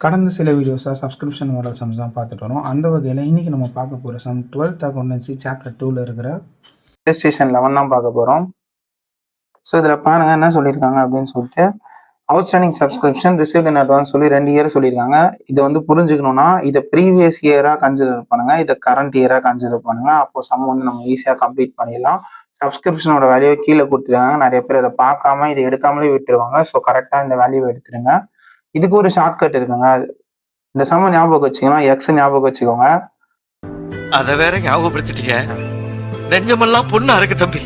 கடந்த சில வீடியோஸாக subscription model sums தான் பார்த்துட்டு வரோம். அந்த வகையில் இன்றைக்கி நம்ம பார்க்க போகிற சம் 12th அக்கௌண்டன்சி சாப்டர் 2ல் இருக்கிற ரெஜிஸ்ட்ரேஷன் 11 தான் பார்க்க போகிறோம். ஸோ இதில் பாருங்கள் என்ன சொல்லியிருக்காங்க அப்படின்னு சொல்லிட்டு, outstanding subscription received in advance சொல்லி 2 இயர் சொல்லியிருக்காங்க. இதை வந்து புரிஞ்சுக்கணுன்னா இதை ப்ரீவியஸ் இயராக கன்சிடர் பண்ணுங்கள், இதை கரண்ட் இயராக கன்சிடர் பண்ணுங்கள். அப்போது சம் வந்து நம்ம ஈஸியாக கம்ப்ளீட் பண்ணிடலாம். சப்ஸ்கிரிப்ஷனோட வேல்யூ கீழே கொடுத்துருக்காங்க. நிறைய பேர் இதை பார்க்காம இதை எடுக்காமலே விட்டுருவாங்க. ஸோ கரெக்டாக இந்த வேல்யூவை எடுத்துருங்க. இதுக்கு ஒரு ஷார்ட்கட் இருக்குங்க. இந்த சம ஞாபகம் வச்சுக்கோங்க, எக்ஸ் ஞாபகம் வச்சுக்கோங்க. அத வேற ஞாபகப்படுத்திட்டீங்க. நெஞ்சமெல்லாம் பொண்ணா இருக்கு தம்பி.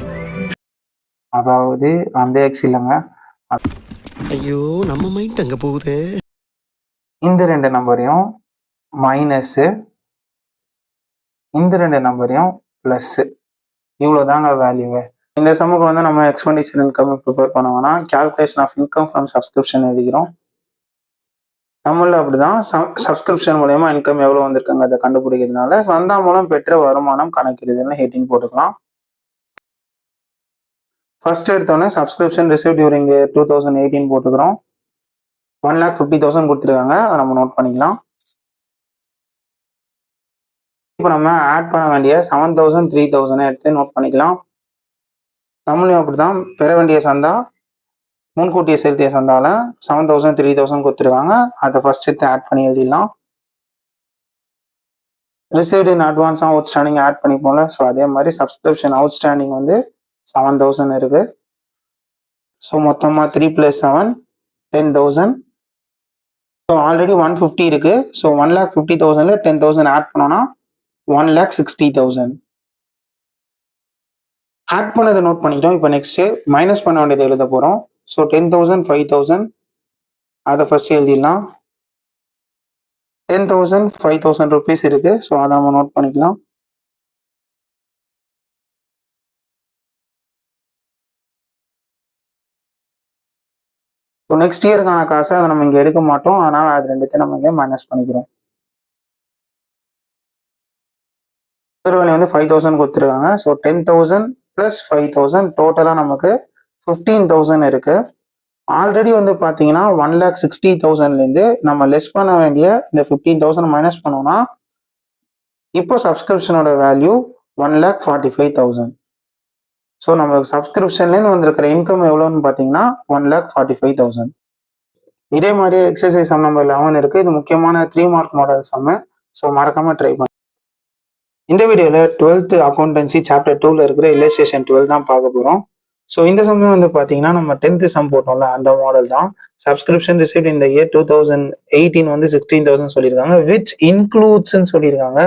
அதாவது அந்த எக்ஸ் இல்லைங்க, ஐயோ நம்ம மைண்ட் அங்க போகுது. இந்த 2 நம்பரையும் மைனஸ், இந்த 2 நம்பரையும் பிளஸ், இவ்வளோதாங்க வேல்யூவே. இந்த சமூகம் வந்து நம்ம எக்ஸ்பெண்டிச்சர் இன்கம் ப்ரிப்பேர் பண்ணுவோம்னா calculation of income from subscription எழுதிக்கிறோம். தமிழில் அப்படிதான், சப்ஸ்கிரிப்ஷன் மூலயமா இன்கம் எவ்வளோ வந்திருக்காங்க அதை கண்டுபிடிக்கிறதுனால சந்தா மூலம் பெற்ற வருமானம் கணக்கிடுதுன்னு ஹெட்டிங் போட்டுக்கலாம். ஃபர்ஸ்ட் எடுத்தோன்னே சப்ஸ்கிரிப்ஷன் ரிசீவ் டியூரிங் 2018 போட்டுக்கிறோம். 1,50,000 கொடுத்துருக்காங்க, அதை நம்ம நோட் பண்ணிக்கலாம். இப்போ நம்ம ஆட் பண்ண வேண்டிய 7,000 3,000 எடுத்து நோட் பண்ணிக்கலாம். தமிழையும் அப்படிதான், பெற வேண்டிய சந்தா முன்கூட்டிய செலுத்திய சந்தால 7,000 3,000 கொடுத்துருக்காங்க, அதை ஃபர்ஸ்ட் எடுத்து ஆட் பண்ணி எழுதிடலாம். Received in advance outstanding add பண்ணிப்போம்ல, ஸோ அதே மாதிரி சப்ஸ்கிரிப்ஷன் அவுட் ஸ்டாண்டிங் வந்து 7,000 இருக்கு. ஸோ மொத்தமாக 3 + 7 10,000. ஸோ ஆல்ரெடி 150 இருக்கு. ஸோ 1,50,000ல் 10,000 ஆட் பண்ணோம்னா 1,60,000. ஆட் பண்ணதை நோட் பண்ணிக்கிட்டோம். இப்போ நெக்ஸ்ட் மைனஸ் பண்ண வேண்டியதை எழுத போகிறோம். ஸோ 10,000 5,000 அதை ஃபர்ஸ்ட் எழுதிடலாம். 10,000 5,000 ருபீஸ் இருக்கு. ஸோ அதை நம்ம நோட் பண்ணிக்கலாம். ஸோ நெக்ஸ்ட் இயருக்கான காசை அதை நம்ம இங்கே எடுக்க மாட்டோம், அதனால அது ரெண்டுத்தையும் நம்ம இங்கே மைனஸ் பண்ணிக்கிறோம். வேல்யூ வந்து 5,000 கொடுத்துருக்காங்க. ஸோ 10,000 + 5,000 டோட்டலாக நமக்கு 15,000 இருக்கு. ஆல்ரெடி வந்து பார்த்தீங்கன்னா 1,60,000லேருந்து நம்ம லெஸ் பண்ண வேண்டிய இந்த 15,000 மைனஸ் பண்ணோம்னா இப்போ சப்ஸ்கிரிப்ஷனோட வேல்யூ 1,45,000. ஸோ நம்ம சப்ஸ்கிரிப்ஷன்லேருந்து வந்திருக்கிற இன்கம் எவ்வளோன்னு பார்த்தீங்கன்னா 1,45,000. இதே மாதிரி எக்ஸசைஸ் சம் நம்பர் 11 இருக்கு. இது முக்கியமான 3 மார்க் மாடல் சம்மு. ஸோ மறக்காம ட்ரை பண்ணி. இந்த வீடியோவில் 12th அக்கௌண்டன்சி சாப்டர் 2ல இருக்கிற இல்லஸ்ட்ரேஷன் 12 தான் பார்க்க போகிறோம். ஸோ இந்த சமயம் வந்து பார்த்தீங்கன்னா நம்ம 10th சம் போட்டோம்ல அந்த மாடல் தான். சப்ஸ்கிரிப்ஷன் ரிசீவ்ட் இந்த இயர் 2018 வந்து 16,000 சொல்லியிருக்காங்க, விச் இன்க்ளூட்ஸ்ன்னு சொல்லியிருக்காங்க.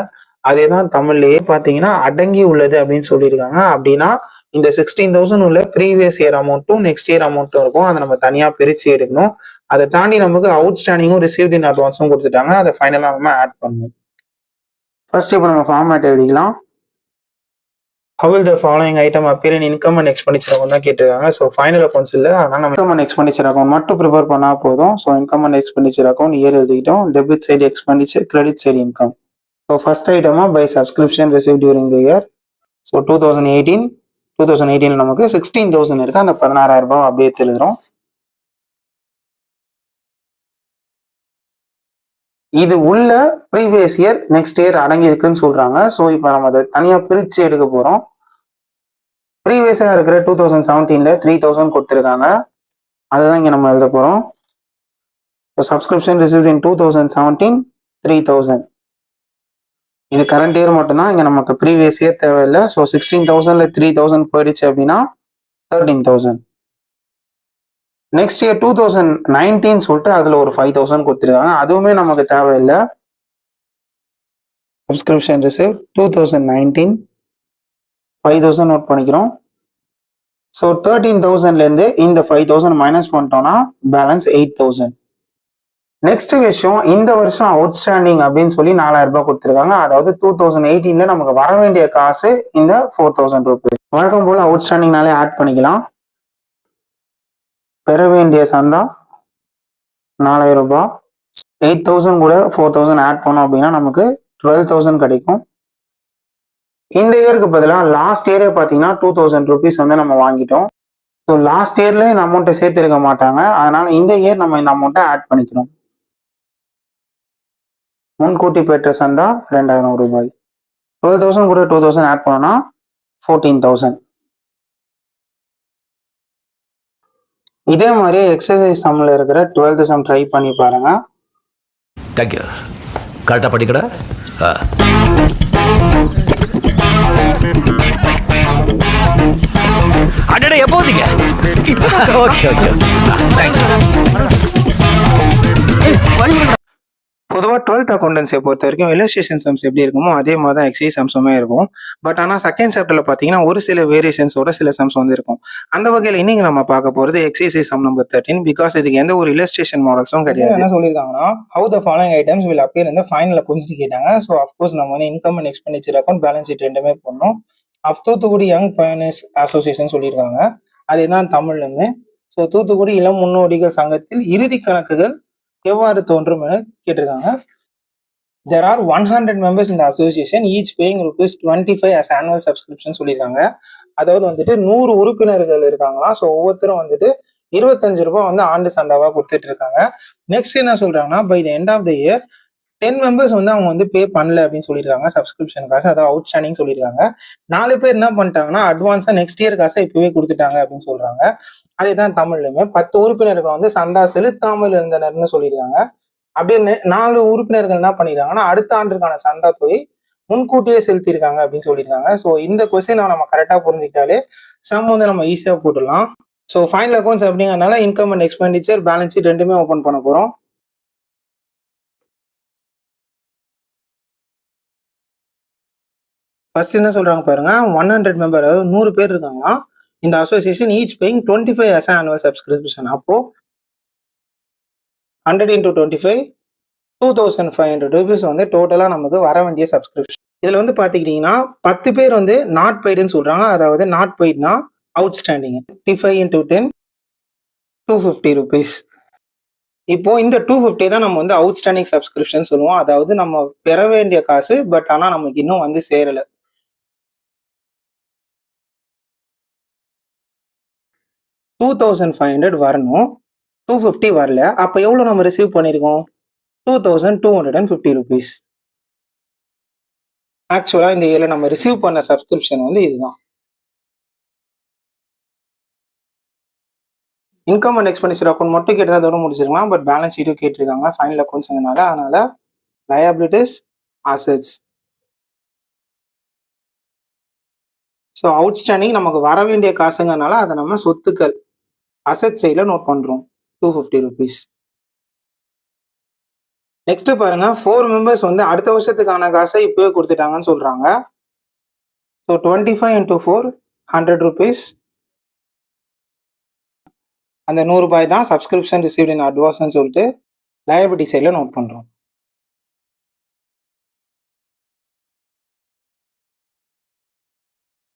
அதே தான் தமிழ்லேயே பார்த்தீங்கன்னா அடங்கி உள்ளது அப்படின்னு சொல்லியிருக்காங்க. அப்படின்னா இந்த 16,000 உள்ள ப்ரீவியஸ் இயர் அமௌண்ட்டும் நெக்ஸ்ட் இயர் அமௌண்ட்டும் இருக்கும், அதை நம்ம தனியாக பிரித்து எடுக்கணும். அதை தாண்டி நமக்கு அவுட் ஸ்டாண்டிங்கும் ரிசீவ்ட் இன் அட்வான்ஸும் கொடுத்துட்டாங்க, அதை ஃபைனலாக நம்ம ஆட் பண்ணணும். ஃபர்ஸ்ட் இப்போ நம்ம ஃபார்மேட் எழுதிக்கலாம். How will the following item appear in income and expenditure account தான் கேட்டிருக்காங்க. ஸோ ஃபைனல் அக்கௌண்ட்ஸ் இல்லை, அதனால நம்ம இன்கம் அண்ட் எக்ஸ்பெண்டிச்சர் அக்கௌண்ட் மட்டும் ப்ரிப்பேர் பண்ணால் போதும். So income and expenditure account year எழுதிக்கிட்டோம். Debit side expenditure, credit side income. So first ஐட்டமாக by subscription receive during the year. So 2018 நமக்கு 16,000 இருக்கு. அந்த 16,000 ரூபாய் அப்படியே எழுதுறோம். இது உள்ள ப்ரீவியஸ் இயர் நெக்ஸ்ட் இயர் அடங்கி இருக்குன்னு சொல்றாங்க. ஸோ இப்போ நம்ம அதை தனியாக பிரித்து எடுக்க போகிறோம். ப்ரீவியஸாக இருக்கிற 2017ல் 3,000 கொடுத்துருக்காங்க, அதுதான் இங்கே நம்ம எழுத போகிறோம். ஸோ சப்ஸ்கிரிப்ஷன் ரிசீவ்ட் இன் 2017 3,000. இது கரண்ட் இயர் மட்டும்தான், இங்கே நமக்கு ப்ரீவியஸ் இயர் தேவையில்லை. ஸோ 16,000ல் 3,000 போயிடுச்சு அப்படின்னா 13,000. நெக்ஸ்ட் இயர் 2019 சொல்லிட்டு அதில் ஒரு 5,000 கொடுத்துருக்காங்க, அதுவுமே நமக்கு தேவையில்லை. சப்ஸ்கிரிப்ஷன் ரிசீவ் 2019 5,000 நோட் பண்ணிக்கிறோம். ஸோ 13,000லேருந்து இந்த 5,000 மைனஸ் பண்ணிட்டோம்னா பேலன்ஸ் 8,000. நெக்ஸ்ட் விஷயம், இந்த வருஷம் அவுட்ஸ்டாண்டிங் அப்படின்னு சொல்லி 4,000 ரூபாய் கொடுத்துருக்காங்க. அதாவது 2018ல நமக்கு வர வேண்டிய காசு இந்த 4,000 ருபீஸ். வழக்கம் போல அவுட்ஸ்டாண்டிங்னாலே ஆட் பண்ணிக்கலாம். பெற வேண்டிய சந்தா 4,000 ரூபாய். 8,000 கூட 4,000 ஆட் பண்ணோம் அப்படின்னா நமக்கு 12,000 கிடைக்கும். இந்த இயருக்கு பதிலாக லாஸ்ட் இயரே பார்த்தீங்கன்னா 2,000 ருபீஸ் வந்து நம்ம வாங்கிட்டோம். ஸோ லாஸ்ட் இயர்ல இந்த அமௌண்ட்டை சேர்த்திருக்க மாட்டாங்க, அதனால இந்த இயர் நம்ம இந்த அமௌண்ட்டை ஆட் பண்ணிக்கிறோம். முன்கூட்டி பெற்ற சந்தா 2000 ரூபாய். 12,000 கூட 2,000 ஆட் பண்ணோம்னா 14,000. இதே மாதிரி எக்ஸசைஸ் சம்ல இருக்கிற 12th சம் ட்ரை பண்ணி பாருங்க. தேங்க்யூ. கரெக்டாக படிக்கடா. அடடே எப்போ வந்தீங்க? Okay okay. பொதுவாக 12th அக்கௌண்டன்சியை பொறுத்த வரைக்கும் இல்லஸ்ட்ரேஷன் சம்ஸ் எப்படி இருக்குமோ அதே மாதிரி தான் எக்ஸைஸ் சம்ஸுமே இருக்கும். பட் ஆனால் செகண்ட் சாப்டர்ல பார்த்தீங்கன்னா ஒரு சில வேரியேஷன்ஸோட சில சம்ஸ் வந்து இருக்கும். அந்த வகையில் இன்னைக்கு நம்ம பார்க்க போகிறது எக்ஸைஸ் சம் நம்பர் 13. பிகாஸ் இதுக்கு எந்த ஒரு இல்லஸ்ட்ரேஷன் மாடல்ஸும் கிடையாது. என்ன சொல்லியிருக்காங்கன்னா, how the following items will appear இந்த ஃபைனல் அக்கௌண்ட்ஸ் கேட்டாங்க. ஸோ அஃப்கோர்ஸ் நம்ம வந்து income and expenditure account, balance sheet ரெண்டுமே பண்ணோம். தூத்துக்குடி யங் பயனர்ஸ் அசோசியேஷன் சொல்லியிருக்காங்க. அதுதான் தமிழ்லுமே. ஸோ தூத்துக்குடி இளம் முன்னோடிகள் சங்கத்தில் இறுதி கணக்குகள் எவ்வாறு தோன்றும் என கேட்டிருக்காங்க. There are 100 members in the association, each paying ₹25 as annual subscription சொல்லியிருக்காங்க. அதாவது வந்துட்டு 100 உறுப்பினர்கள் இருக்காங்களா. ஸோ ஒவ்வொருத்தரும் வந்துட்டு ₹25 வந்து ஆண்டு சந்தாவா கொடுத்துட்டு இருக்காங்க. நெக்ஸ்ட் என்ன சொல்றாங்கன்னா, by the end of the year 10 members வந்து அவங்க வந்து பே பண்ணல அப்படின்னு சொல்லியிருக்காங்க. சப்ஸ்கிரிப்ஷன் காசு, அதாவது அவுட் ஸ்டாண்டிங் சொல்லியிருக்காங்க. 4 பேர் என்ன பண்ணிட்டாங்கன்னா, அட்வான்ஸா நெக்ஸ்ட் இயர் காசை இப்பவே கொடுத்துட்டாங்க அப்படின்னு சொல்றாங்க. அதேதான் தமிழ்லுமே 10 உறுப்பினர்கள் வந்து சந்தா செலுத்தாமல் இருந்தனர்னு சொல்லியிருக்காங்க. அப்படியே 4 உறுப்பினர்கள் என்ன பண்ணிருக்காங்கன்னா, அடுத்த ஆண்டுக்கான சந்தா தொகை முன்கூட்டியே செலுத்திருக்காங்க அப்படின்னு சொல்லியிருக்காங்க. ஸோ இந்த கொஸ்டின் நம்ம கரெக்டா புரிஞ்சுக்கிட்டாலே சம் வந்து நம்ம ஈஸியா போட்டுடலாம். ஸோ ஃபைனல் அக்கௌண்ட்ஸ் அப்படிங்கறதுனால income and expenditure, balance sheet ரெண்டுமே ஓபன் பண்ண போறோம். ஃபர்ஸ்ட் என்ன சொல்றாங்க பாருங்க, 100 மெம்பர், அதாவது 100 பேர் இருக்காங்களா இந்த association, each paying 25 as annual subscription. அப்போ 100 into 25 2,500 rupees வந்து டோட்டலா நமக்கு வர வேண்டிய சப்ஸ்கிரிப்ஷன். இதுல வந்து பாத்துக்கிட்டீங்கன்னா 10 பேர் வந்து நாட் பெய்டுன்னு சொல்றாங்க. அதாவது not பெய்ட்னா out standing. 25 into 10 250 rupees. இப்போ இந்த 250 தான் நம்ம வந்து அவுட் ஸ்டாண்டிங் சப்ஸ்கிரிப்ஷன் சொல்லுவோம். அதாவது நம்ம பெற வேண்டிய காசு, பட் ஆனா நமக்கு இன்னும் வந்து சேரல. 2,500 வரணும், 250 வரல. அப்ப எவ்வளவு நம்ம ரிசீவ் பண்ணிருக்கோம்? 2,250 rupees. ஆக்சுவலா இந்த இயர்ல நம்ம ரிசீவ் பண்ண சப்ஸ்கிரிப்ஷன் வந்து இதுதான். இன்கம் அண்ட் எக்ஸ்பெண்டிச்சர் அக்கௌண்ட் மட்டும் கேட்டதா தோட முடிச்சிருக்கலாம். பட் பேலன்ஸ் ஷீட்டும் கேட்டிருக்காங்க ஃபைனல் அக்கௌண்ட்ஸ்னால. அதனால லயபிலிட்டிஸ், அசெட்ஸ். ஸோ அவுட்ஸ்டாண்டிங் நமக்கு வர வேண்டிய காசுங்கனால அதை நம்ம சொத்துக்கள் அசெட் சைட்ல நோட் பண்றோம். 250 rupees. நெக்ஸ்ட் பாருங்க, 4 members வந்து அடுத்த வருஷத்துக்கான காசை இப்பவே கொடுத்துட்டாங்கன்னு சொல்றாங்க. So 25 into 4 100 rupees. அந்த 100 ரூபாய் தான் சப்ஸ்கிரிப்ஷன் ரிசீவ்ட் இன் அட்வான்ஸ்னு சொல்லிட்டு லயபிலிட்டி சைட்ல நோட் பண்றோம்.